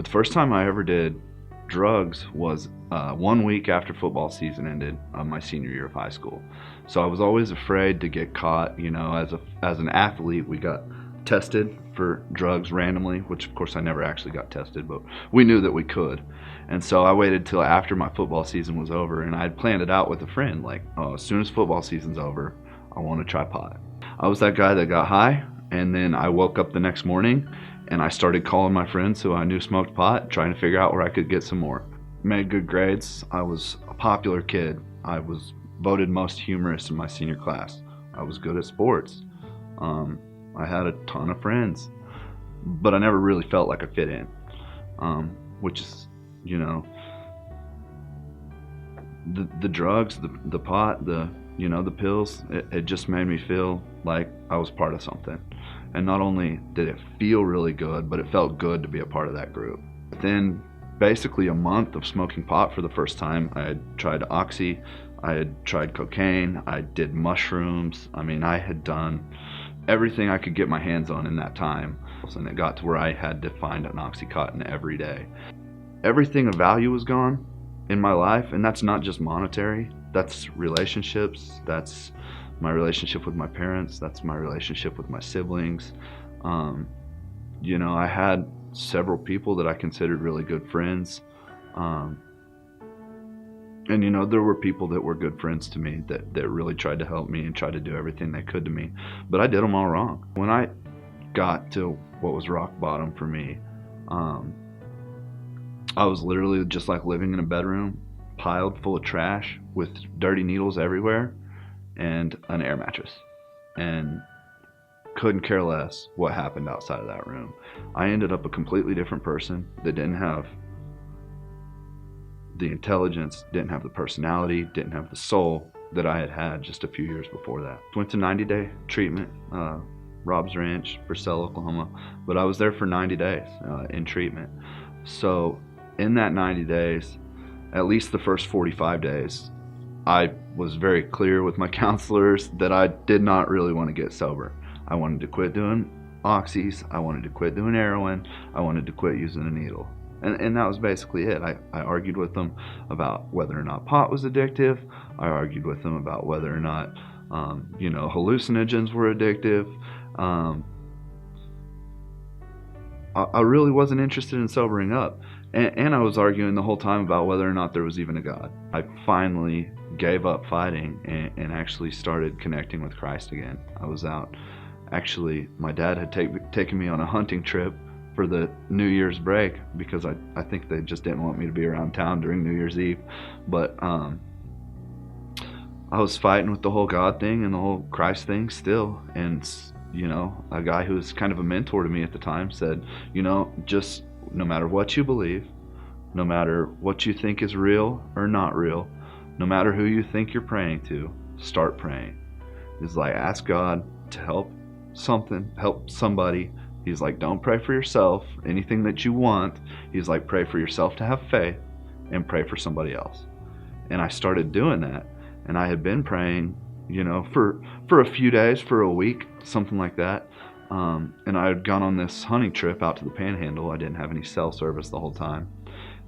But the first time I ever did drugs was 1 week after football season ended of my senior year of high school. So I was always afraid to get caught. As an athlete, we got tested for drugs randomly, which of course I never actually got tested, but we knew that we could. And so I waited till after my football season was over, and I had planned it out with a friend, like, oh, as soon as football season's over, I want to try pot. I was that guy that got high, and then I woke up the next morning and I started calling my friends who I knew smoked pot, trying to figure out where I could get some more. Made good grades. I was a popular kid. I was voted most humorous in my senior class. I was good at sports. I had a ton of friends, but I never really felt like I fit in, which is, the drugs, the pot, the pills, it just made me feel like I was part of something. And not only did it feel really good, but it felt good to be a part of that group. Within basically a month of smoking pot for the first time, I had tried Oxy, I had tried cocaine, I did mushrooms. I mean, I had done everything I could get my hands on in that time. And it got to where I had to find an Oxycontin every day. Everything of value was gone in my life, and that's not just monetary. That's relationships, that's my relationship with my parents, that's my relationship with my siblings. I had several people that I considered really good friends. And there were people that were good friends to me that really tried to help me and tried to do everything they could to me. But I did them all wrong. When I got to what was rock bottom for me, I was literally just like living in a bedroom piled full of trash with dirty needles everywhere and an air mattress. And couldn't care less what happened outside of that room. I ended up a completely different person that didn't have the intelligence, didn't have the personality, didn't have the soul that I had had just a few years before that. Went to 90-day treatment, Rob's Ranch, Purcell, Oklahoma, but I was there for 90 days in treatment. So in that 90 days, at least the first 45 days, I was very clear with my counselors that I did not really want to get sober. I wanted to quit doing oxys, I wanted to quit doing heroin, I wanted to quit using a needle. And that was basically it. I argued with them about whether or not pot was addictive. I argued with them about whether or not, hallucinogens were addictive. I really wasn't interested in sobering up. And I was arguing the whole time about whether or not there was even a God. I finally gave up fighting and actually started connecting with Christ again. I was out. Actually, my dad had taken me on a hunting trip for the New Year's break because I think they just didn't want me to be around town during New Year's Eve. But I was fighting with the whole God thing and the whole Christ thing still. And, a guy who was kind of a mentor to me at the time said, just no matter what you believe, no matter what you think is real or not real, no matter who you think you're praying to, start praying. It's like, ask God to help somebody. He's like, don't pray for yourself, anything that you want. He's like, pray for yourself to have faith and pray for somebody else. And I started doing that. And I had been praying, for a few days, for a week, something like that. And I had gone on this hunting trip out to the Panhandle. I didn't have any cell service the whole time.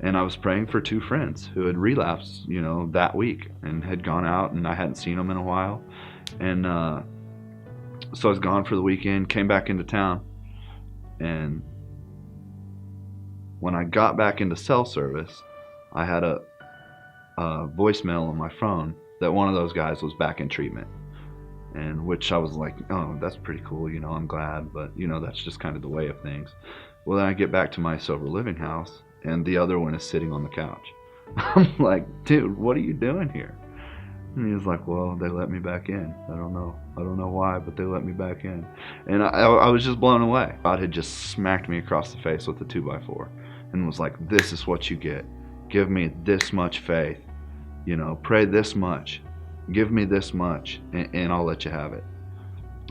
And I was praying for two friends who had relapsed, that week and had gone out, and I hadn't seen them in a while. And so I was gone for the weekend, came back into town. And when I got back into cell service, I had a voicemail on my phone that one of those guys was back in treatment. And which I was like, oh, that's pretty cool, I'm glad, but that's just kind of the way of things. Well, then I get back to my sober living house, and the other one is sitting on the couch. I'm like, dude, what are you doing here? And he was like, well, they let me back in. I don't know why, but they let me back in. And I was just blown away. God had just smacked me across the face with a 2x4 and was like, this is what you get. Give me this much faith. Pray this much. Give me this much, and I'll let you have it.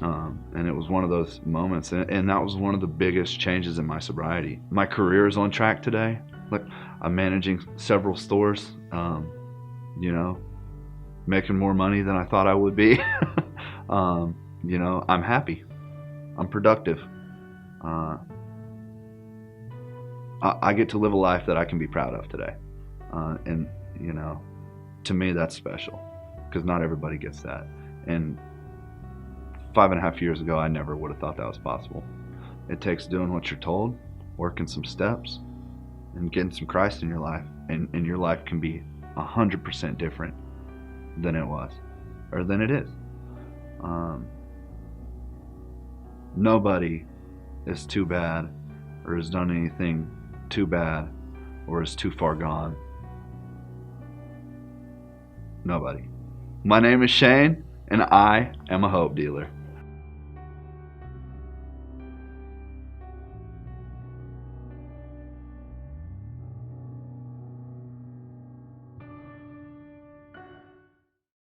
And it was one of those moments, and that was one of the biggest changes in my sobriety. My career is on track today. Like, I'm managing several stores, making more money than I thought I would be. I'm happy. I'm productive. I get to live a life that I can be proud of today. And, you know, to me, that's special because not everybody gets that. And 5.5 years ago, I never would have thought that was possible. It takes doing what you're told, working some steps, and getting some Christ in your life. And your life can be 100% different than it was, or than it is. Nobody is too bad or has done anything too bad or is too far gone. Nobody. My name is Shane, and I am a hope dealer.